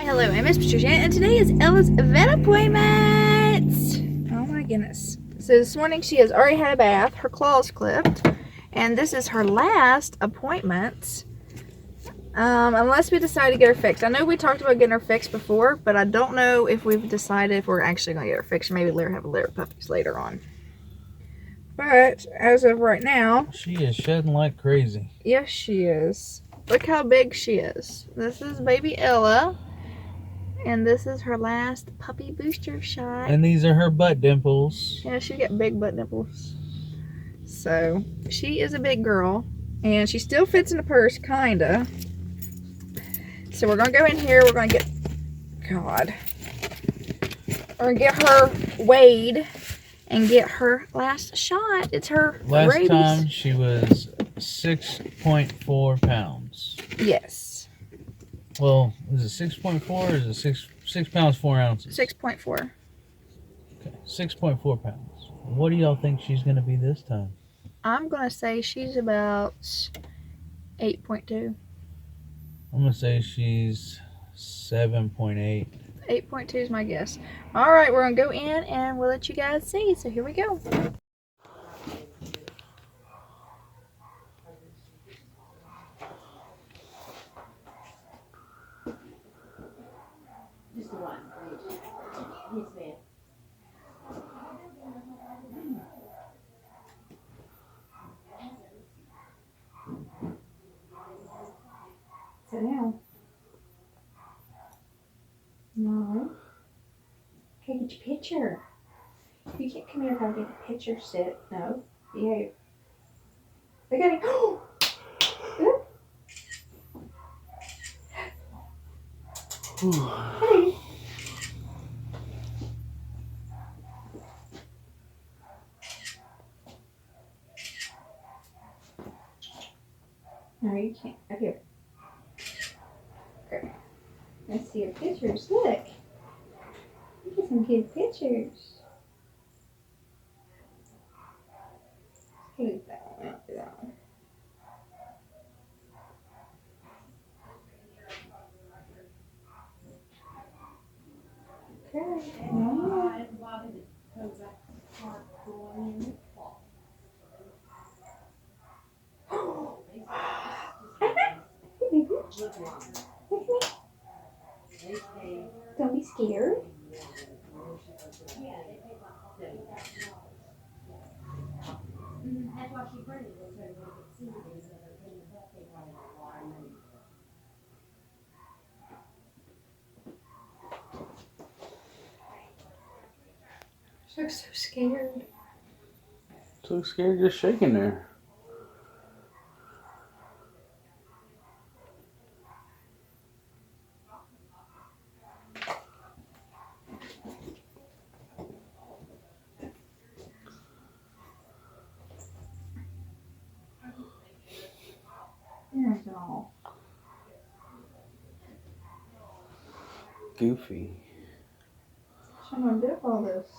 Hello, I'm Miss Patricia, and today is Ella's vet appointment. Oh my goodness. So this morning she has already had a bath, her claws clipped, and this is her last appointment. Unless we decide to get her fixed. I know we talked about getting her fixed before, but I don't know if we've decided if we're actually going to get her fixed. Maybe let her have a litter of puppies later on. But as of right now, she is shedding like crazy. Yes, she is. Look how big she is. This is baby Ella. And this is her last puppy booster shot. And these are her butt dimples. Yeah, she got big butt nipples. So, she is a big girl. And she still fits in the purse, kinda. So we're gonna go in here, we're gonna get... God. We're gonna get her weighed and get her last shot. It's her last rabies. Time she was 6.4 pounds. Yes. Well, is it 6.4 or is it 6 pounds 4 ounces? 6.4. Okay, 6.4 pounds. What do y'all think she's going to be this time? I'm gonna say she's about 8.2. I'm going to say she's 7.8. 8.2 is my guess. Alright, we're gonna go in and we'll let you guys see. So here we go. Just the one, please. Yes, ma'am. Sit down. No. Okay, get your picture. You can't come here if I get a picture. Sit. No. Behave. Look at me. Hey. No, you can't. Up here. Okay. Let's see your pictures. Look. Look at some good pictures. Who's that one? Not that one. Okay. No. Don't be scared. That's why she printed it, so they could see it, so they couldn't help it while they were watering. She looks so scared. So scared, just shaking there. There's all. Goofy. Someone did all this.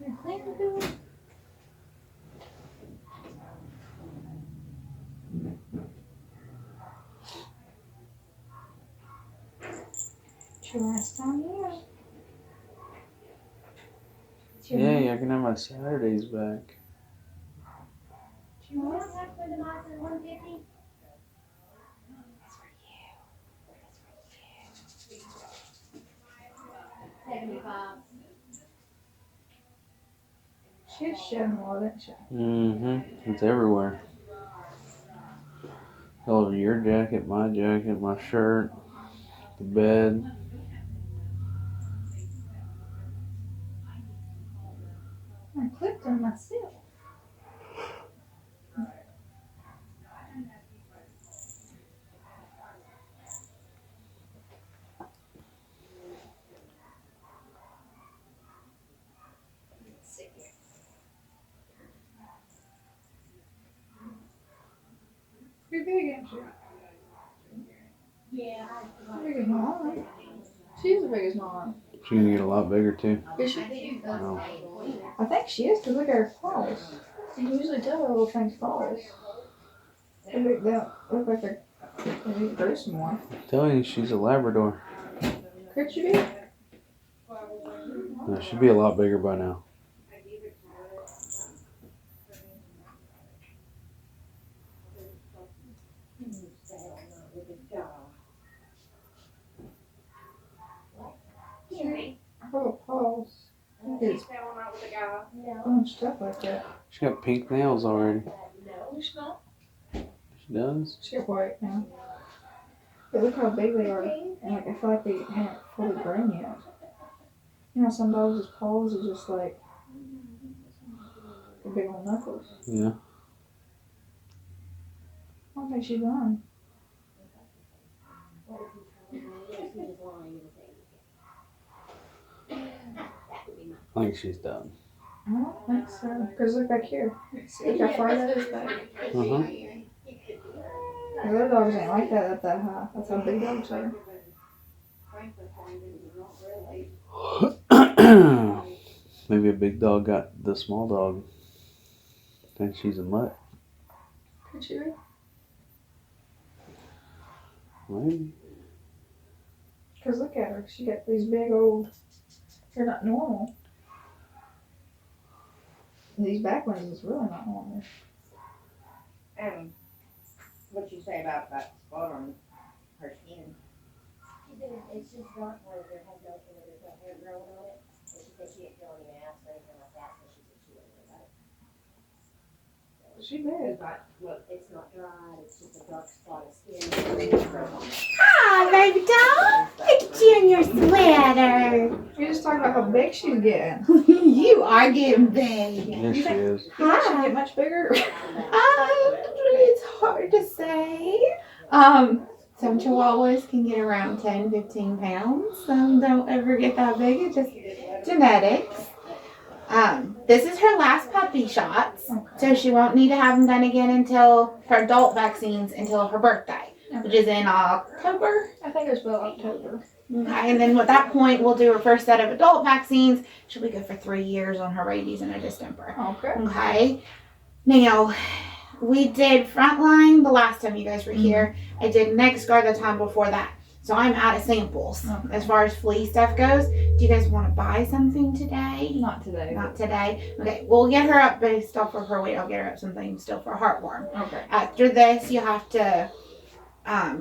You're cleaning good. It's your last time here. Yay, I can have my Saturdays back. Do you want to have for the box at 150? That's for you. That's for you. 75. She's shedding a lot, isn't she? Mm-hmm. It's everywhere. All over your jacket, my shirt, the bed. I clipped them myself. ain't she? How big is Mom? She's as big as Mom. She's gonna get a lot bigger too. Is she? Wow. I think she is, because look at her paws. You can usually tell her little thing's paws. They look like they grow some more. I'm telling you, she's a Labrador. Could she be? No, she'd be a lot bigger by now. Her little paws. It's stuff like that. She got pink nails already. No, she's not. She does? She got white now. But look how big they are. And like, I feel like they haven't fully grown yet. You know, some dogs' paws are just like the big old knuckles. Yeah. I don't think she's done. I think she's done. I don't think so. Because look back here. Look how far that is back. Uh-huh. The other dogs ain't like that up that high. That's how big dogs are. Maybe a big dog got the small dog. Think she's a mutt. Could she be? Maybe. Because look at her. She got these big old... They're not normal. And these back ones is really not normal. What'd you say about that spot on her skin? It's just not like there has no hair growing on it. And she said she didn't feel any mass or anything like that, so she said she wouldn't worry about it. She big. But look, it's not dry, it's just a dark spot of skin. Hi, baby doll. Look at you in your sweater. You're just talking about how big she's getting. You are getting big. Yes, she is. You think she'll get much bigger? It's hard to say. Some chihuahuas can get around 10, 15 pounds. Some don't ever get that big. It's just genetics. This is her last puppy shots, so she won't need to have them done again until her adult vaccines until her birthday, which is in October. I think it's about October. Okay, and then at that point, we'll do her first set of adult vaccines. She'll be good for 3 years on her rabies and her distemper. Okay. Okay. Now, we did Frontline the last time you guys were here. I did NexGard the time before that. So I'm out of samples as far as flea stuff goes. Do you guys want to buy something today? Not today. Not today. Okay, we'll get her up based off of her weight. I'll get her up something still for heartworm. Okay. After this, you have to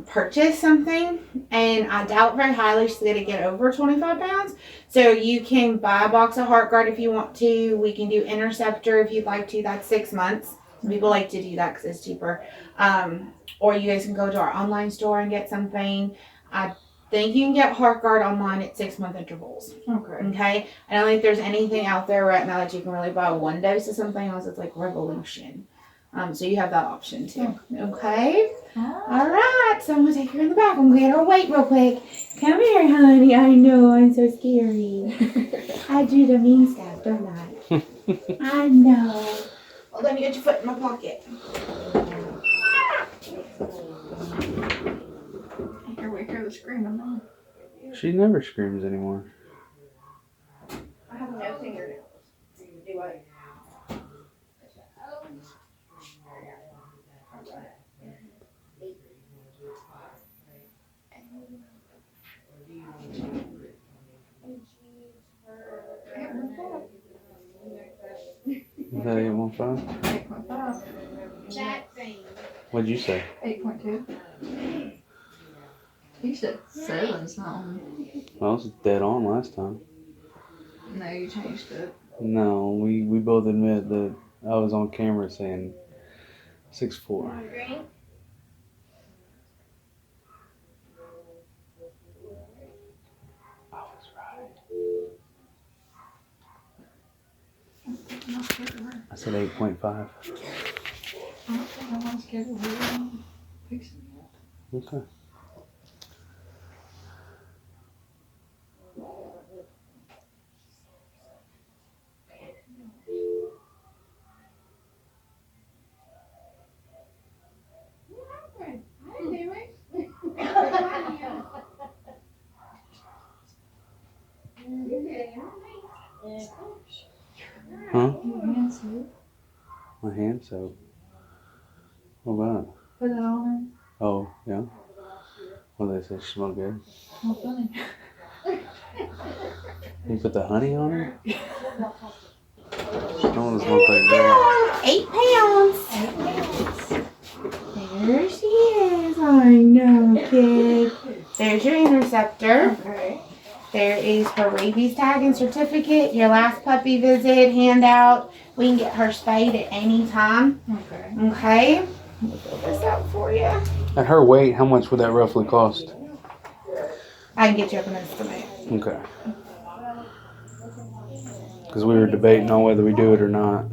purchase something, and I doubt very highly she's going to get over 25 pounds. So you can buy a box of HeartGuard if you want to. We can do Interceptor if you'd like to. That's 6 months. Some people like to do that because it's cheaper. Or you guys can go to our online store and get something. I think you can get HeartGuard online at 6-month intervals. Okay. Okay? I don't think there's anything out there right now that you can really buy one dose of something else. It's like Revolution. So you have that option too. Okay? All right. So I'm going to take her in the back. I'm going to get her weight real quick. Come here, honey. I know. I'm so scary. I do the mean stuff, don't I? I know. Well, let me get your foot in my pocket. Here we hear the screaming now. She never screams anymore. I have no fingernails. Do I? Is that 815? 8.5. That thing. What'd you say? 8.2. You said 7 something. I was dead on last time. No, you changed it. No, we both admit that I was on camera saying 6'4". Green? I was right. I'm not scared of her. I said 8.5. I don't think I'm not scared of her. Fixing it. Okay. Huh? Your hand soap. My hand soap. What about it? Put it on. Oh, yeah? Well, they say smell good. How funny. You put the honey on it? That one smells like that. 8 pounds. There she is. I know, kid. There's your interceptor. Okay. There is her rabies tag and certificate, your last puppy visit, handout. We can get her spayed at any time. Okay. Okay? Let me fill this out for you. At her weight, how much would that roughly cost? I can get you up an estimate. Okay. Because we were debating on whether we do it or not.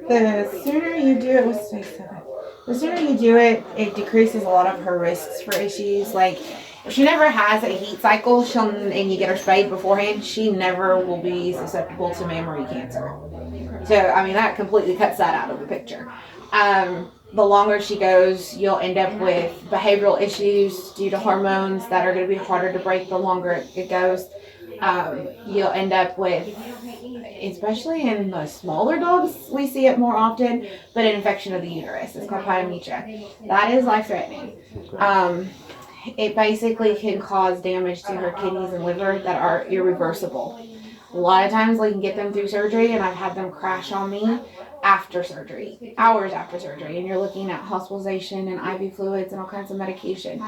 The sooner you do it, what's today's 7th? The sooner you do it, it decreases a lot of her risks for issues. Like, if she never has a heat cycle, and you get her spayed beforehand, she never will be susceptible to mammary cancer. So, I mean, that completely cuts that out of the picture. The longer she goes, you'll end up with behavioral issues due to hormones that are going to be harder to break the longer it goes. You'll end up with, especially in the smaller dogs, we see it more often, but an infection of the uterus. It's called pyometra. That is life-threatening. It basically can cause damage to her kidneys and liver that are irreversible. A lot of times we can get them through surgery, and I've had them crash on me after surgery, hours after surgery, and you're looking at hospitalization and IV fluids and all kinds of medication.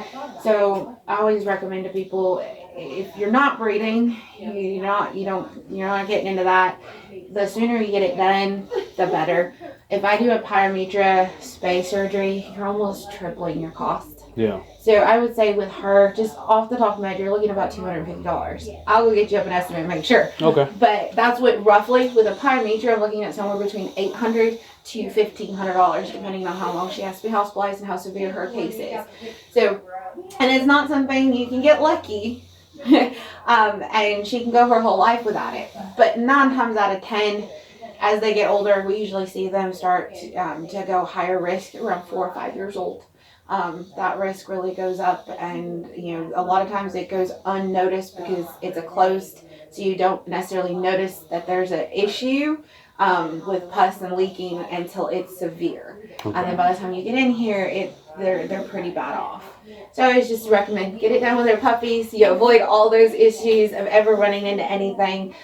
So I always recommend to people, if you're not breeding, you're not getting into that, the sooner you get it done, the better. If I do a pyometra spay surgery, you're almost tripling your cost. Yeah. So I would say with her, just off the top of my head, you're looking at about $250. I'll go get you up an estimate and make sure. Okay. But that's what roughly, with a pyometra, I'm looking at somewhere between $800 to $1,500, depending on how long she has to be hospitalized and how severe her case is. So, and it's not something you can get lucky, and she can go her whole life without it. But 9 times out of 10, as they get older, we usually see them start to go higher risk around 4 or 5 years old. That risk really goes up, and a lot of times it goes unnoticed because it's a closed, so you don't necessarily notice that there's an issue with pus and leaking until it's severe. Okay. And then by the time you get in here, they're pretty bad off. So I always just recommend get it done with their puppies. You avoid all those issues of ever running into anything.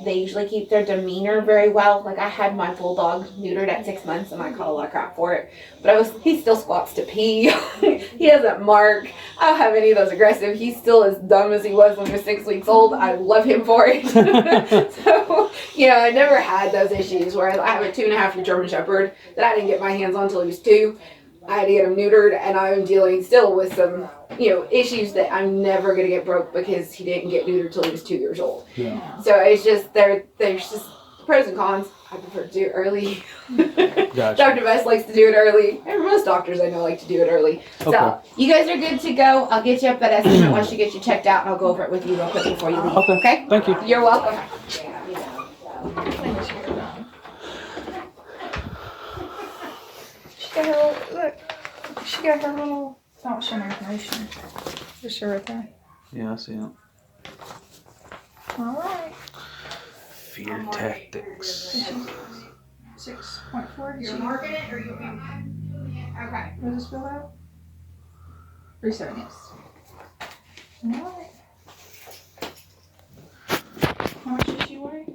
They usually keep their demeanor very well. Like, I had my bulldog neutered at 6 months, and I caught a lot of crap for it. But he still squats to pee. He doesn't mark. I don't have any of those aggressive. He's still as dumb as he was when he was 6 weeks old. I love him for it. So, I never had those issues. Whereas I have a 2.5-year German Shepherd that I didn't get my hands on until he was 2. I had to get him neutered, and I'm dealing still with some, issues that I'm never going to get broke because he didn't get neutered till he was 2 years old. Yeah. So it's just, there's just pros and cons. I prefer to do it early. Gotcha. Dr. Best likes to do it early, and most doctors I know like to do it early. Okay. So you guys are good to go. I'll get you up that estimate once you get you checked out, and I'll go over it with you real quick before you leave. Okay? Thank you. You're welcome. She got her little, don't show my information. Just show right there. Yeah, I see it. Alright. Fear tactics. 6.4. You're marking it, or you'll be... Okay. Was this filled out? 37, yes. Alright. How much does she weigh?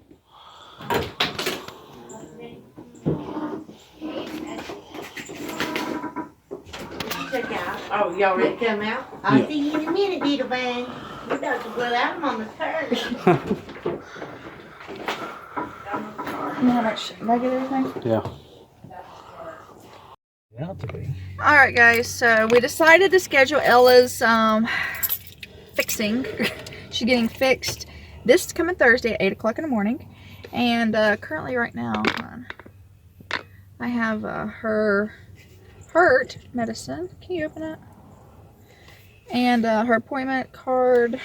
Check out. Oh, y'all ready to come out? I'll Yeah. see you in a minute, Beetle Bang. You're about to blow out them on the curb. You know how much? Did I get everything? Yeah. Yeah, to be. Alright guys, so we decided to schedule Ella's fixing. She's getting fixed this coming Thursday at 8 o'clock in the morning. And currently right now, hold on, I have her heart medicine. Can you open it? And her appointment card.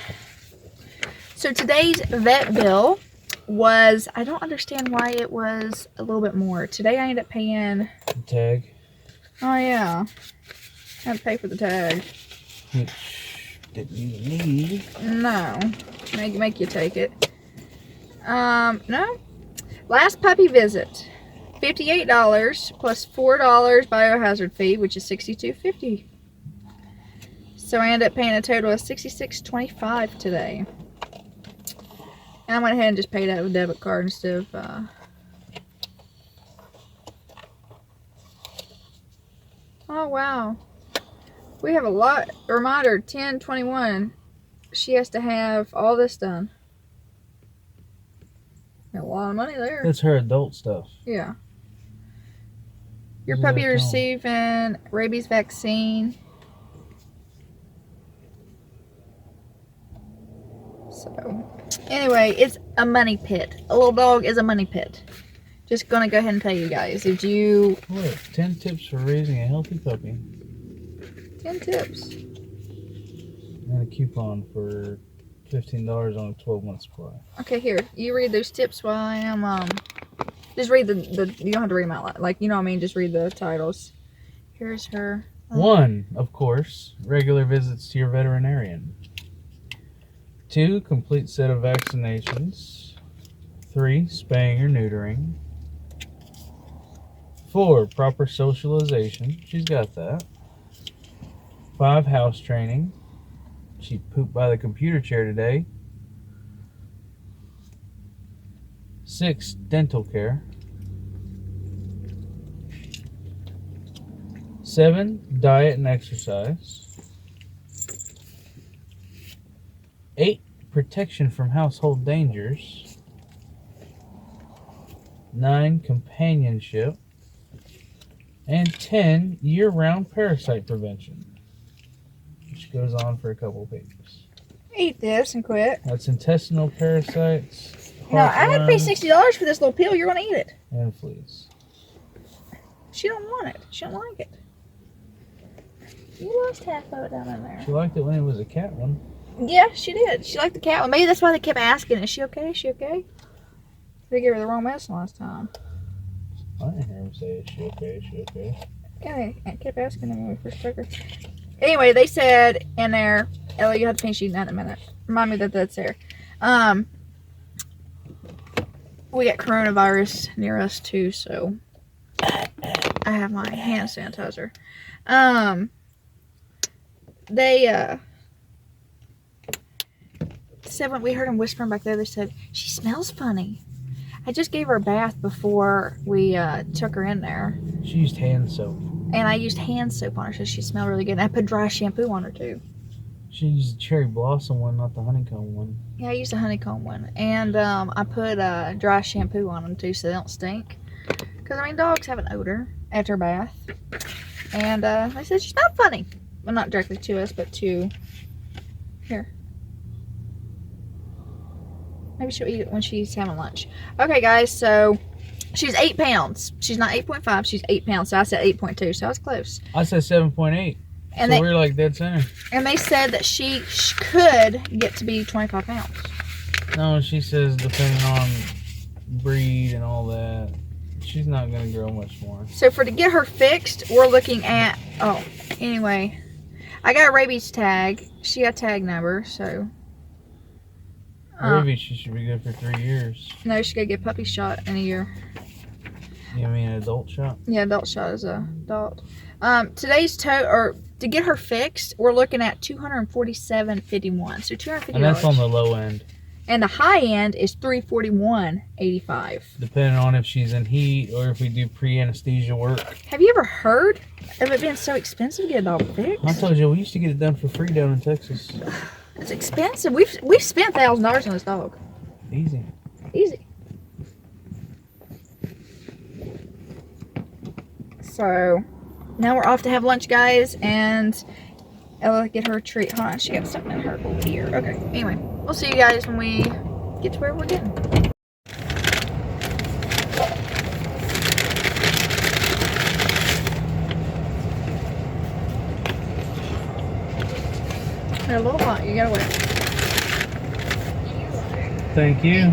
So today's vet bill was, I don't understand why it was a little bit more. Today I ended up paying... Tag. Oh yeah, I had to pay for the tag. Which didn't you need? No. Make you take it. No. Last puppy visit. $58 plus $4 biohazard fee, which is $62.50. So I ended up paying a total of $66.25 today. And I went ahead and just paid out with a debit card instead of oh wow. We have a lot. Reminder 10/21. She has to have all this done. A lot of money there. That's her adult stuff. Yeah. Your What does puppy that tell 'em? receiving rabies vaccine. So, anyway, it's a money pit. A little dog is a money pit. Just gonna go ahead and tell you guys. If you... Look, 10 tips for raising a healthy puppy. 10 tips. And a coupon for $15 on a 12-month supply. Okay, here. You read those tips while I am, just read the you don't have to read them out loud. Like, you know what I mean? Just read the titles. Here's her. 1, of course, regular visits to your veterinarian. 2, complete set of vaccinations. 3, spaying or neutering. 4, proper socialization. She's got that. 5, house training. She pooped by the computer chair today. 6, dental care. 7, diet and exercise. 8, protection from household dangers. 9, companionship. And 10, year-round parasite prevention. Which goes on for a couple of pages. Eat this and quit. That's intestinal parasites, No, I had to pay heartworms, $60 for this little pill. You're gonna eat it. and fleas. She don't want it. She don't like it. You lost half of it down in there. She liked it when it was a cat one. Yeah, she did. She liked the cat one. Maybe that's why they kept asking, is she okay? Is she okay? They gave her the wrong medicine last time. I didn't hear him say, is she okay, is she okay? Yeah, I kept asking them when we first took her. Anyway, they said in there, Ellie, you have to finish eating that in a minute. Remind me that that's there. We got coronavirus near us too, so I have my hand sanitizer. They said when we heard them whispering back there, they said, she smells funny. I just gave her a bath before we took her in there. She used hand soap. And I used hand soap on her so she smelled really good. And I put dry shampoo on her too. She used the cherry blossom one, not the honeycomb one. Yeah, I used a honeycomb one. And I put dry shampoo on them too so they don't stink. Because, I mean, dogs have an odor after a bath. And they said she smelled funny. Well, not directly to us, but to... Here. Maybe she'll eat it when she's having lunch. Okay, guys, so she's 8 pounds. She's not 8.5, she's 8 pounds. So I said 8.2, so I was close. I said 7.8. And So we're like dead center. And they said that she could get to be 25 pounds. No, she says depending on breed and all that, she's not going to grow much more. So to get her fixed, we're looking at, oh, anyway. I got a rabies tag. She got a tag number, so. Maybe she should be good for 3 years. No, she got to get a puppy shot in a year. You mean an adult shot? Yeah, adult shot is a adult. Today's to get her fixed, we're looking at $247.51. So $250. And that's on the low end. And the high end is $341.85. Depending on if she's in heat or if we do pre-anesthesia work. Have you ever heard of it being so expensive to get a dog fixed? I told you, we used to get it done for free down in Texas. It's expensive. We've spent $1,000 on this dog. Easy. Easy. So now we're off to have lunch, guys, and Ella get her a treat. Hold on, she got something in her ear. Okay. Anyway, we'll see you guys when we get to where we're getting. They're a little hot. You gotta wait. Thank you.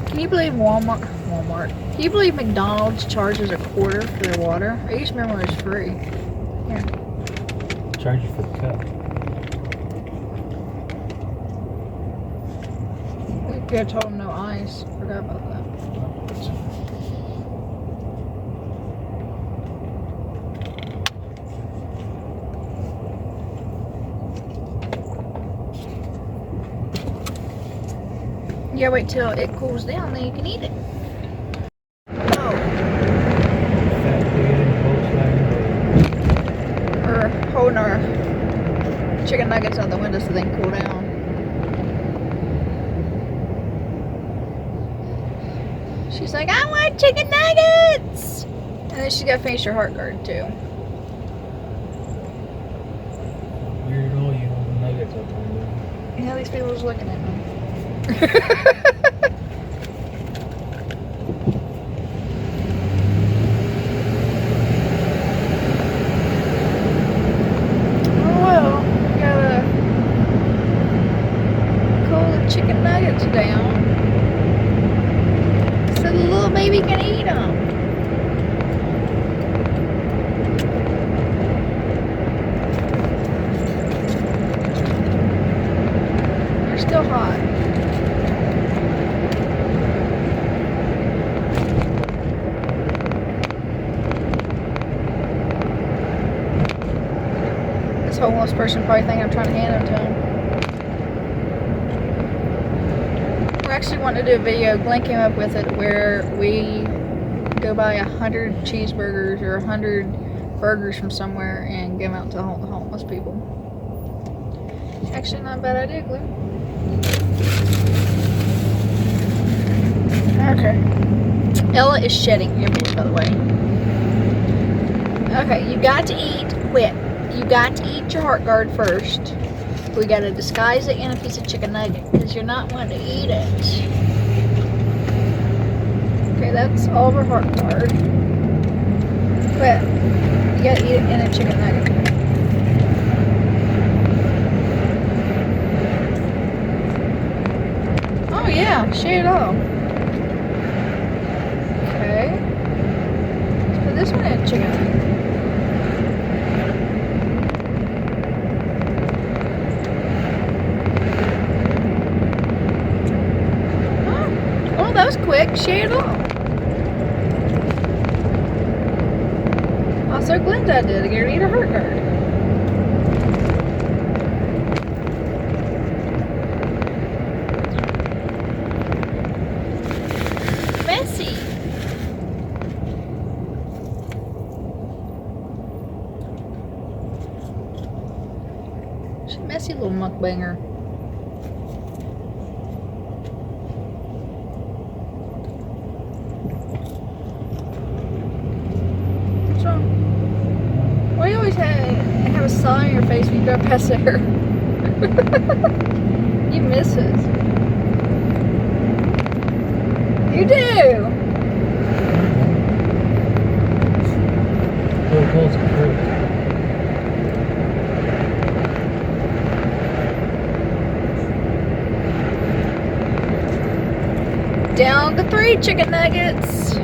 Can you believe Walmart? Can you believe McDonald's charges $0.25 for their water? I used to remember it was free. Here. Charge you for the cup. You told him no ice. Forgot about that. You gotta wait till it cools down, then you can eat it. Oh, Fat pig in Volkswagen. we're holding our chicken nuggets out the window so they can cool down. She's like, I want chicken nuggets! And then she's gotta finish her heart guard too. Weird all you holding nuggets up on there. You know, these people are just looking at me. Oh well, we gotta cool the chicken nuggets down so the little baby can eat them. They're still hot. This homeless person probably think I'm trying to hand them to him. We're actually wanting to do a video. Glenn came up with it where we go buy 100 cheeseburgers or 100 burgers from somewhere and give them out to the homeless people. Actually, not a bad idea, Glenn. Okay. Ella is shedding image, by the way. Okay, you got to eat quick. You got to eat your heart guard first. We got to disguise it in a piece of chicken nugget because you're not wanting to eat it. Okay, that's all of our heart guard. But you got to eat it in a chicken nugget. Oh yeah, share it all. Okay. Let's put this one in a chicken nugget. Oh, that was quick. Share it all. Also, Glenda did. I get her to eat a heart guard. Messy. She's a messy little mukbanger. What's wrong? Why do you always have a sigh on your face when you drive past there? You miss it. You do. Cold some fruit. Down to 3 chicken nuggets.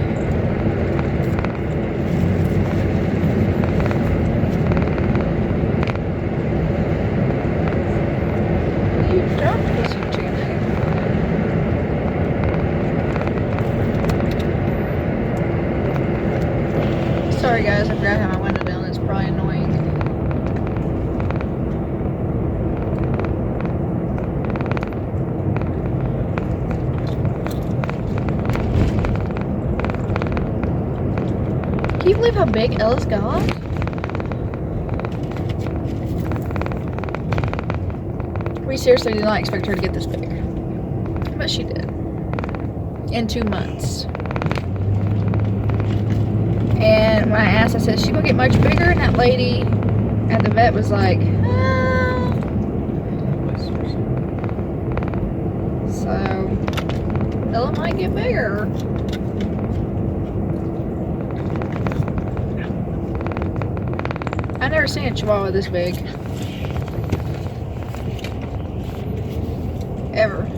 You dropped this chicken nugget. Sorry guys, I forgot to have my window down. It's probably annoying. Can you believe how big Ella's got? We seriously did not expect her to get this big. But she did. In 2 months. And when I asked, I said, she gonna get much bigger? And that lady at the vet was like, so Ella might get bigger. I've never seen a Chihuahua this big. Ever.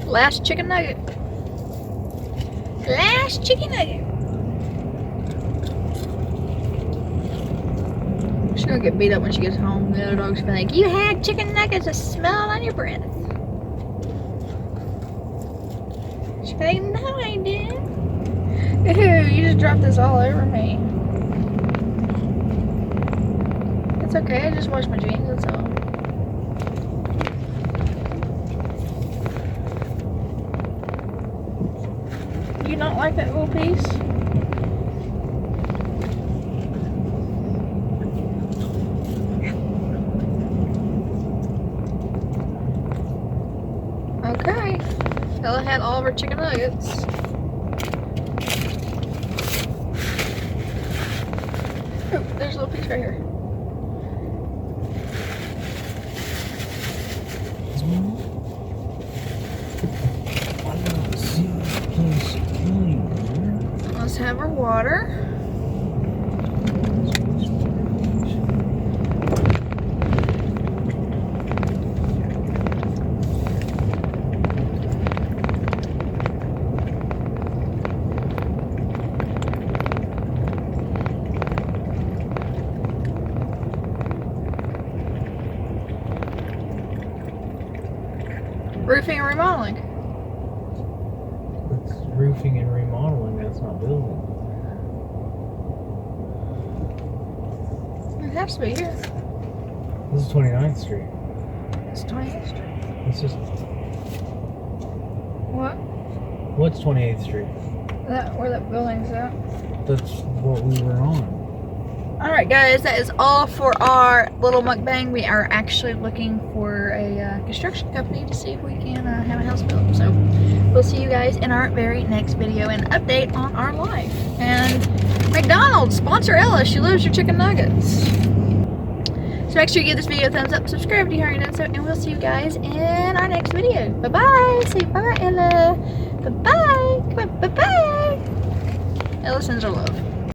Last chicken nugget. Last chicken nugget. She's gonna get beat up when she gets home. The other dog's gonna be like, you had chicken nuggets, I smell it on your breath. She's like, no I didn't. Ew, you just dropped this all over me. It's okay, I just washed my jeans, that's all. You don't like that little piece? Okay. Ella had all of her chicken nuggets. Oh, there's a little piece right here. Let's have our water. Roofing and remodeling. It's roofing and remodeling, that's not building. It has to be here. This is 29th Street. It's 28th Street. It's just, What? what's 28th Street? That where that building's at. That's what we were on. Alright guys, that is all for our little mukbang. We are actually looking for a construction company to see if we can have a house built. So we'll see you guys in our very next video and update on our life. And McDonald's, sponsor Ella. She loves your chicken nuggets. So make sure you give this video a thumbs up, subscribe if you haven't done so, and we'll see you guys in our next video. Bye-bye. Say bye, Ella. Bye-bye. Come on, bye-bye. Ella sends her love.